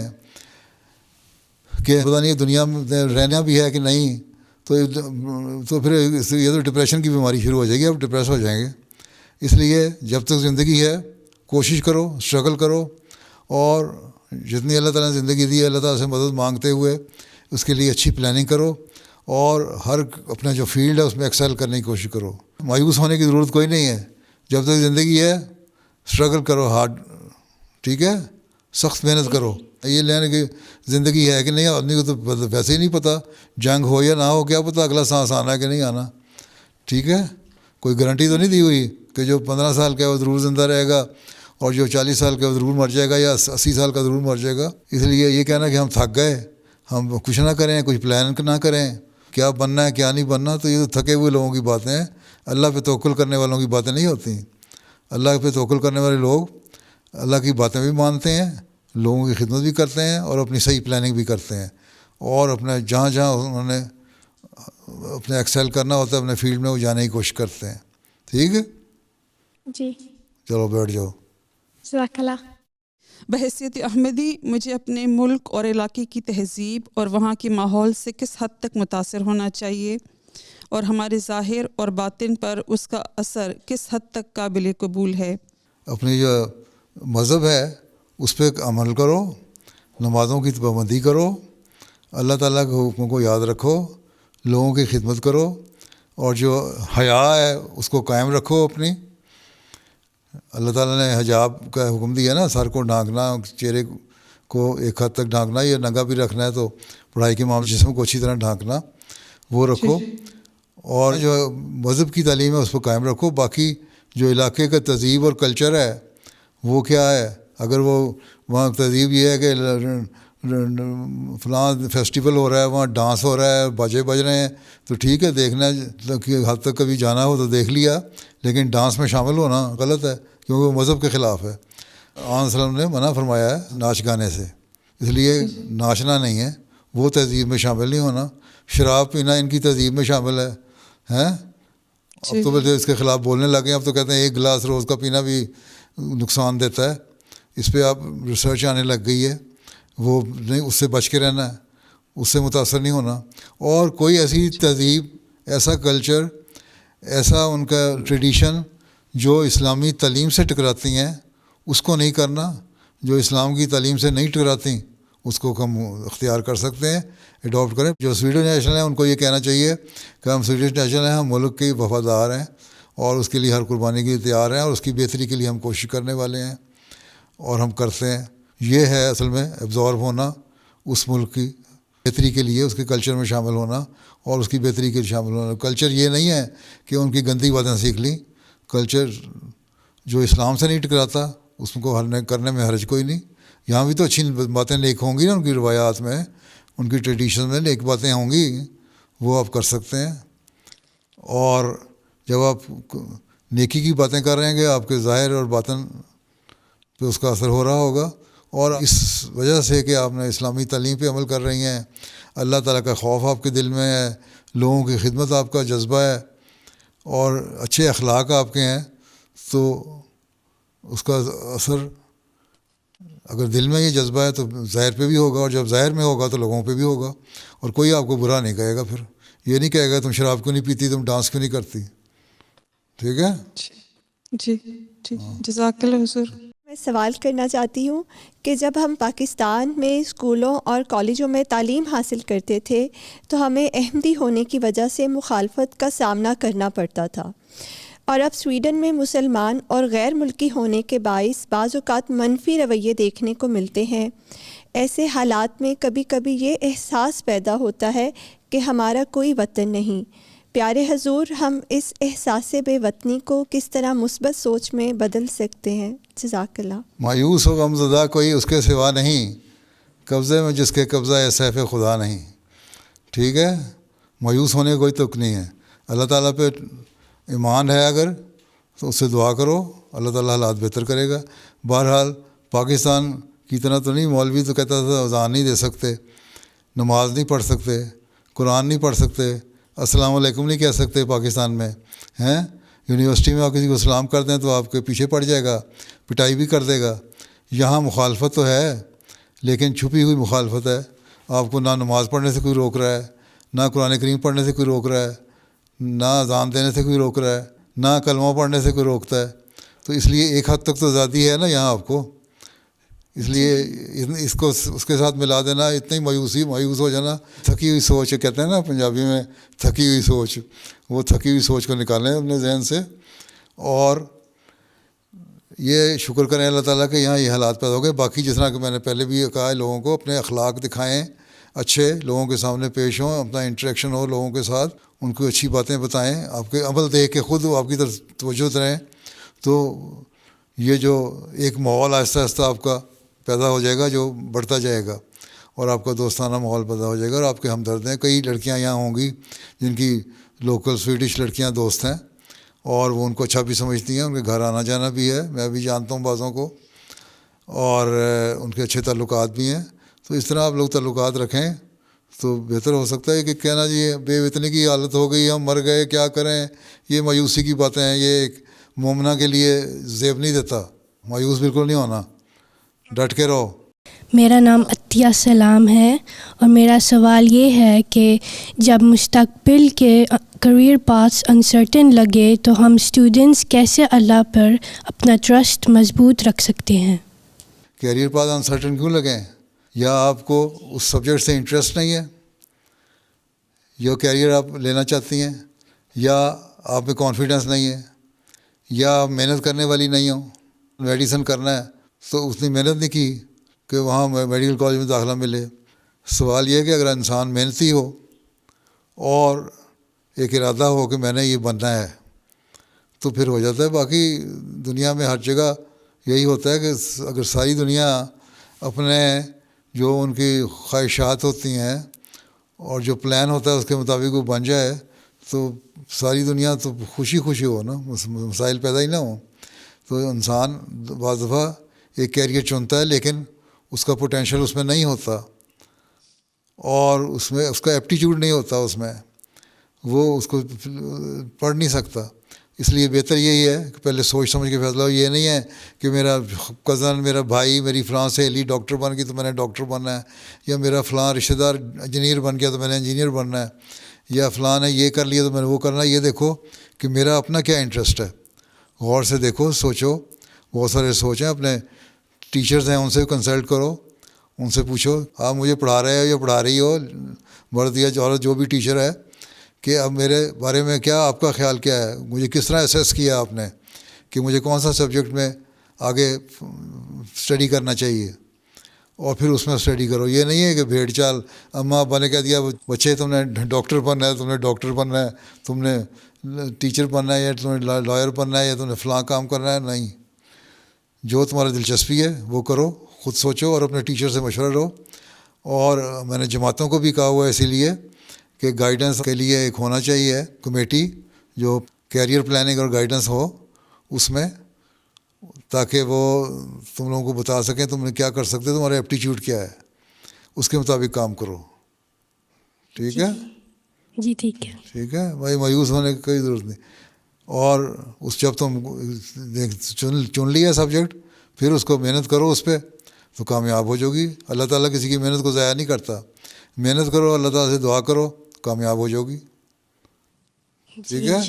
کہ پتہ نہیں دنیا میں رہنا بھی ہے کہ نہیں, تو پھر یہ تو ڈپریشن کی بیماری شروع ہو جائے گی, اب ڈپریس ہو جائیں گے. اس لیے جب تک زندگی ہے کوشش کرو, اسٹرگل کرو, اور جتنی اللہ تعالیٰ نے زندگی دی ہے اللہ تعالیٰ سے مدد مانگتے ہوئے اس کے لیے اچھی پلاننگ کرو, اور ہر اپنا جو فیلڈ ہے اس میں ایکسیل کرنے کی کوشش کرو. مایوس ہونے کی ضرورت کوئی نہیں ہے. جب تک زندگی ہے اسٹرگل کرو ہارڈ. ٹھیک ہے, سخت محنت کرو. یہ لینے کی زندگی ہے کہ نہیں, آدمی کو تو ویسے ہی نہیں پتہ جنگ ہو یا نہ ہو, کیا پتہ اگلا سانس آنا ہے کہ نہیں آنا. ٹھیک ہے, کوئی گارنٹی تو نہیں دی ہوئی کہ جو 15 سال کا ہے وہ ضرور زندہ رہے گا اور جو 40 سال کا وہ ضرور مر جائے گا یا 80 سال کا ضرور مر جائے گا. اس لیے یہ کہنا کہ ہم تھک گئے, ہم کچھ نہ کریں, کچھ پلان نہ کریں, کیا بننا ہے کیا نہیں بننا, تو یہ تو تھکے ہوئے لوگوں کی باتیں ہیں. اللہ پہ توکل کرنے والوں کی باتیں نہیں ہوتی. اللہ پہ توکل کرنے والے لوگ اللہ کی باتیں بھی مانتے ہیں, لوگوں کی خدمت بھی کرتے ہیں اور اپنی صحیح پلاننگ بھی کرتے ہیں, اور اپنا جہاں جہاں انہوں نے اپنے ایکسیل کرنا ہوتا ہے اپنے فیلڈ میں وہ جانے کی کوشش کرتے ہیں. ٹھیک ہے جی, چلو بیٹھ جاؤ. جزاک اللہ. بحیثیت احمدی مجھے اپنے ملک اور علاقے کی تہذیب اور وہاں کے ماحول سے کس حد تک متاثر ہونا چاہیے اور ہمارے ظاہر اور باطن پر اس کا اثر کس حد تک قابل قبول ہے. اپنی جو مذہب ہے اس پہ عمل کرو, نمازوں کی پابندی کرو, اللہ تعالیٰ کے حکموں کو یاد رکھو, لوگوں کی خدمت کرو, اور جو حیا ہے اس کو قائم رکھو اپنی. اللہ تعالیٰ نے حجاب کا حکم دیا نا, سر کو ڈھانکنا, چہرے کو ایک حد تک ڈھانکنا, یہ ننگا بھی رکھنا ہے تو پڑھائی کے معاملے جسم کو اچھی طرح ڈھانکنا, وہ رکھو. اور جو مذہب کی تعلیم ہے اس کو قائم رکھو. باقی جو علاقے کا تہذیب اور کلچر ہے وہ کیا ہے, اگر وہ وہاں تہذیب یہ ہے کہ فلاں فیسٹیول ہو رہا ہے, وہاں ڈانس ہو رہا ہے, باجے بج رہے ہیں, تو ٹھیک ہے دیکھنا کہ حد تک کبھی جانا ہو تو دیکھ لیا, لیکن ڈانس میں شامل ہونا غلط ہے کیونکہ وہ مذہب کے خلاف ہے. آن وسلم نے منع فرمایا ہے ناچ گانے سے, اس لیے ناچنا نہیں ہے, وہ تہذیب میں شامل نہیں ہونا. شراب پینا ان کی تہذیب میں شامل ہے ہیں. اب تو بلکہ اس کے خلاف بولنے لگے ہیں, اب تو کہتے ہیں 1 گلاس روز کا پینا بھی نقصان دیتا ہے. اس پہ اب ریسرچ آنے لگ گئی ہے, وہ نہیں, اس سے بچ کے رہنا ہے, اس سے متاثر نہیں ہونا. اور کوئی ایسی تہذیب, ایسا کلچر, ایسا ان کا ٹریڈیشن جو اسلامی تعلیم سے ٹکراتی ہیں اس کو نہیں کرنا. جو اسلام کی تعلیم سے نہیں ٹکراتی اس کو ہم اختیار کر سکتے ہیں, اڈاپٹ کریں. جو سویڈن نیشنل ہیں ان کو یہ کہنا چاہیے کہ ہم سویڈن نیشنل ہیں, ہم ملک کے وفادار ہیں اور اس کے لیے ہر قربانی کے لیے تیار ہیں, اور اس کی بہتری کے لیے ہم کوشش کرنے والے ہیں اور ہم کرتے ہیں. یہ ہے اصل میں ایبزارب ہونا, اس ملک کی بہتری کے لیے اس کے کلچر میں شامل ہونا اور اس کی بہتری کے لیے شامل ہونا. کلچر یہ نہیں ہے کہ ان کی گندی باتیں سیکھ لیں. کلچر جو اسلام سے نہیں ٹکراتا اس کو کرنے میں حرج کوئی نہیں. یہاں بھی تو اچھی باتیں نیک ہوں گی نا, ان کی روایات میں, ان کی ٹریڈیشن میں نیک باتیں ہوں گی, وہ آپ کر سکتے ہیں. اور جب آپ نیکی کی باتیں کر رہے ہیں کہ آپ کے ظاہر اور باطن پہ اس کا اثر ہو رہا ہوگا, اور اس وجہ سے کہ آپ نے اسلامی تعلیم پہ عمل کر رہی ہیں، اللہ تعالیٰ کا خوف آپ کے دل میں ہے، لوگوں کی خدمت آپ کا جذبہ ہے اور اچھے اخلاق آپ کے ہیں، تو اس کا اثر اگر دل میں یہ جذبہ ہے تو ظاہر پہ بھی ہوگا، اور جب ظاہر میں ہوگا تو لوگوں پہ بھی ہوگا، اور کوئی آپ کو برا نہیں کہے گا، پھر یہ نہیں کہے گا تم شراب کیوں نہیں پیتی، تم ڈانس کیوں نہیں کرتی. ٹھیک ہے؟ جی جی، جزاک اللہ حضور. میں سوال کرنا چاہتی ہوں کہ جب ہم پاکستان میں اسکولوں اور کالجوں میں تعلیم حاصل کرتے تھے تو ہمیں احمدی ہونے کی وجہ سے مخالفت کا سامنا کرنا پڑتا تھا، اور اب سویڈن میں مسلمان اور غیر ملکی ہونے کے باعث بعض اوقات منفی رویے دیکھنے کو ملتے ہیں. ایسے حالات میں کبھی کبھی یہ احساس پیدا ہوتا ہے کہ ہمارا کوئی وطن نہیں. پیارے حضور، ہم اس احساس بے وطنی کو کس طرح مثبت سوچ میں بدل سکتے ہیں؟ جزاک اللہ. مایوس و غمزدہ کوئی اس کے سوا نہیں، قبضے میں جس کے قبضہ ہے سیف خدا نہیں. ٹھیک ہے؟ مایوس ہونے کا کوئی تک نہیں ہے. اللہ تعالیٰ پہ ایمان ہے اگر تو اس سے دعا کرو، اللہ تعالیٰ حالات بہتر کرے گا. بہرحال پاکستان کی طرح تو نہیں، مولوی تو کہتا تھا اذان نہیں دے سکتے، نماز نہیں پڑھ سکتے، قرآن نہیں پڑھ سکتے، السلام علیکم نہیں کہہ سکتے پاکستان میں ہیں. یونیورسٹی میں آپ کسی کو سلام کر دیں تو آپ کے پیچھے پڑ جائے گا، پٹائی بھی کر دے گا. یہاں مخالفت تو ہے لیکن چھپی ہوئی مخالفت ہے. آپ کو نہ نماز پڑھنے سے کوئی روک رہا ہے، نہ قرآن کریم پڑھنے سے کوئی روک رہا ہے، نہ اذان دینے سے کوئی روک رہا ہے، نہ کلمہ پڑھنے سے کوئی روکتا ہے. تو اس لیے ایک حد تک تو آزادی ہے نا یہاں آپ کو. اس لیے اس کو اس کے ساتھ ملا دینا، اتنی مایوس ہو جانا. تھکی ہوئی سوچ کہتے ہیں نا پنجابی میں، تھکی ہوئی سوچ، وہ تھکی ہوئی سوچ کو نکالیں اپنے ذہن سے، اور یہ شکر کریں اللہ تعالیٰ کہ یہاں یہ حالات پیدا ہو گئے. باقی جس طرح کہ میں نے پہلے بھی کہا ہے، لوگوں کو اپنے اخلاق دکھائیں، اچھے لوگوں کے سامنے پیش ہوں، اپنا انٹریکشن ہو لوگوں کے ساتھ، ان کو اچھی باتیں بتائیں، آپ کے عمل دیکھ کے خود آپ کی طرف توجہ رہیں. تو یہ جو ایک ماحول آہستہ آہستہ آپ کا پیدا ہو جائے گا جو بڑھتا جائے گا، اور آپ کا دوستانہ ماحول پیدا ہو جائے گا. اور آپ کے ہمدرد ہیں، کئی لڑکیاں یہاں ہوں گی جن کی لوکل سویڈش لڑکیاں دوست ہیں اور وہ ان کو اچھا بھی سمجھتی ہیں، ان کے گھر آنا جانا بھی ہے، میں بھی جانتا ہوں بعضوں کو، اور ان کے اچھے تعلقات بھی ہیں. تو اس طرح آپ لوگ تعلقات رکھیں تو بہتر ہو سکتا ہے. کہ کہنا جی بے وطنی کی حالت ہو گئی، ہم مر گئے، کیا کریں، یہ مایوسی کی باتیں ہیں. یہ ایک مومنہ کے لیے زیب نہیں دیتا. مایوس بالکل نہیں ہونا، ڈٹ کے رہو. میرا نام عطیہ سلام ہے، اور میرا سوال یہ ہے کہ جب مستقبل کے کریئر پاتھس انسرٹن لگے تو ہم اسٹوڈنٹس کیسے اللہ پر اپنا ٹرسٹ مضبوط رکھ سکتے ہیں؟ کیریئر پاتھ انسرٹن کیوں لگیں؟ یا آپ کو اس سبجیکٹ سے انٹرسٹ نہیں ہے، یا کیریئر آپ لینا چاہتی ہیں، یا آپ میں کانفیڈنس نہیں ہے، یا آپ محنت کرنے والی نہیں ہوں. میڈیسن کرنا ہے تو اس نے محنت نہیں کی کہ وہاں میڈیکل کالج میں داخلہ ملے. سوال یہ ہے کہ اگر انسان محنتی ہو اور ایک ارادہ ہو کہ میں نے یہ بننا ہے تو پھر ہو جاتا ہے. باقی دنیا میں ہر جگہ یہی ہوتا ہے کہ اگر ساری دنیا اپنے جو ان کی خواہشات ہوتی ہیں اور جو پلان ہوتا ہے اس کے مطابق وہ بن جائے تو ساری دنیا تو خوشی خوشی ہو نا، مسائل پیدا ہی نہ ہوں. تو انسان بعض دفعہ ایک کیریئر چنتا ہے لیکن اس کا پوٹینشیل اس میں نہیں ہوتا، اور اس میں اس کا ایپٹیچیوڈ نہیں ہوتا، اس میں وہ اس کو پڑھ نہیں سکتا. اس لیے بہتر یہی ہے کہ پہلے سوچ سمجھ کے فیصلہ ہو. یہ نہیں ہے کہ میرا کزن، میرا بھائی، میری فلاں سہیلی ڈاکٹر بن گئی تو میں نے ڈاکٹر بننا ہے، یا میرا فلاں رشتہ دار انجینئر بن گیا تو میں نے انجینئر بننا ہے، یا فلاں نے یہ کر لیا تو میں نے وہ کرنا ہے. یہ دیکھو کہ میرا اپنا کیا انٹرسٹ ہے، غور سے دیکھو، سوچو. بہت سارے سوچیں، اپنے ٹیچرز ہیں ان سے کنسلٹ کرو، ان سے پوچھو آپ مجھے پڑھا رہے ہو یا پڑھا رہی ہو، مرد یا عورت جو بھی ٹیچر ہے، کہ اب میرے بارے میں کیا آپ کا خیال کیا ہے، مجھے کس طرح اسیس کیا آپ نے کہ مجھے کون سا سبجیکٹ میں آگے اسٹڈی کرنا چاہیے، اور پھر اس میں اسٹڈی کرو. یہ نہیں ہے کہ بھیڑ چال اماں ابا نے کہہ دیا بچے تم نے ڈاکٹر بننا ہے، تم نے ڈاکٹر بننا ہے، تم نے ٹیچر بننا ہے، یا تم نے لائر بننا ہے، یا تم نے فلاں کام کرنا ہے. نہیں، جو تمہاری دلچسپی ہے وہ کرو، خود سوچو اور اپنے ٹیچر سے مشورہ لو. اور میں نے جماعتوں کو بھی کہا ہوا ہے اسی لیے کہ گائیڈنس کے لیے ایک ہونا چاہیے کمیٹی جو کیریئر پلاننگ اور گائیڈنس ہو. اس میں تاکہ وہ تم لوگوں کو بتا سکیں تم نے کیا کر سکتے ہو، تمہارا ایپٹیچیوڈ کیا ہے، اس کے مطابق کام کرو. ٹھیک ہے جی ٹھیک ہے. ٹھیک ہے بھائی، مایوس ہونے کی کوئی ضرورت نہیں. اور اس جب تم چن لیا سبجیکٹ، پھر اس کو محنت کرو اس پہ تو کامیاب ہو جاؤ گی. اللہ تعالیٰ کسی کی محنت کو ضائع نہیں کرتا. محنت کرو، اللہ تعالیٰ سے دعا کرو، کامیاب ہو جاؤ گی. ٹھیک ہے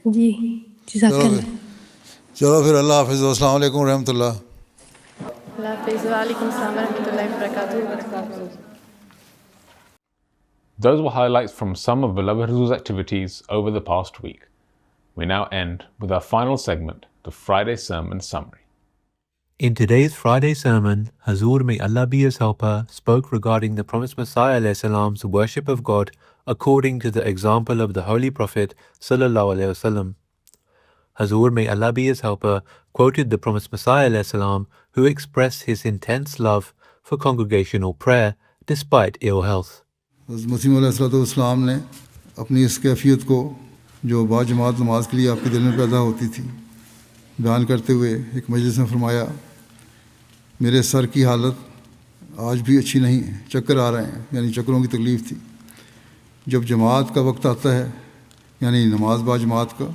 جی جزاک اللہ. چلو پھر اللہ حافظ. السلام علیکم و رحمۃ اللہ. اللہ حافظ. وعلیکم السلام ورحمۃ اللہ وبرکاتہ. Those were highlights from some of Beloved Huzoor's activities over the past week. We now end with our final segment, the Friday Sermon Summary. In today's Friday sermon, Huzoor, may Allah be his helper, spoke regarding the promised Messiah ﷺ's worship of God according to the example of the Holy Prophet ﷺ. Huzoor, may Allah be his helper, quoted the promised Messiah ﷺ, who expressed his intense love for congregational prayer despite ill health. مسیح علیہ السلام نے اپنی اس کیفیت کو جو باجماعت نماز کے لیے آپ کے دل میں پیدا ہوتی تھی بیان کرتے ہوئے ایک مجلس میں فرمایا، میرے سر کی حالت آج بھی اچھی نہیں ہے، چکر آ رہے ہیں، یعنی چکروں کی تکلیف تھی. جب جماعت کا وقت آتا ہے یعنی نماز باجماعت کا،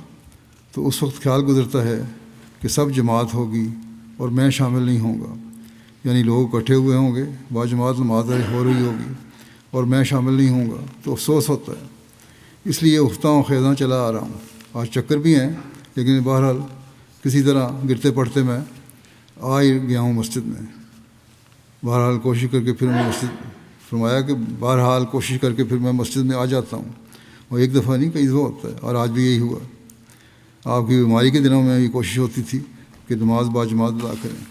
تو اس وقت خیال گزرتا ہے کہ سب جماعت ہوگی اور میں شامل نہیں ہوں گا، یعنی لوگ اکٹھے ہوئے ہوں گے، باجماعت نماز ہو رہی ہوگی اور میں شامل نہیں ہوں گا، تو افسوس ہوتا ہے. اس لیے افتہ و خیزاں چلا آ رہا ہوں. آج چکر بھی ہیں لیکن بہرحال کسی طرح گرتے پڑتے میں آ ہی گیا ہوں مسجد میں. بہرحال کوشش کر کے پھر میں مسجد فرمایا کہ بہرحال کوشش کر کے پھر میں مسجد میں آ جاتا ہوں. اور ایک دفعہ نہیں، کئی دفعہ ہوتا ہے، اور آج بھی یہی ہوا. آپ کی بیماری کے دنوں میں یہ کوشش ہوتی تھی کہ نماز باجماعت ادا کریں.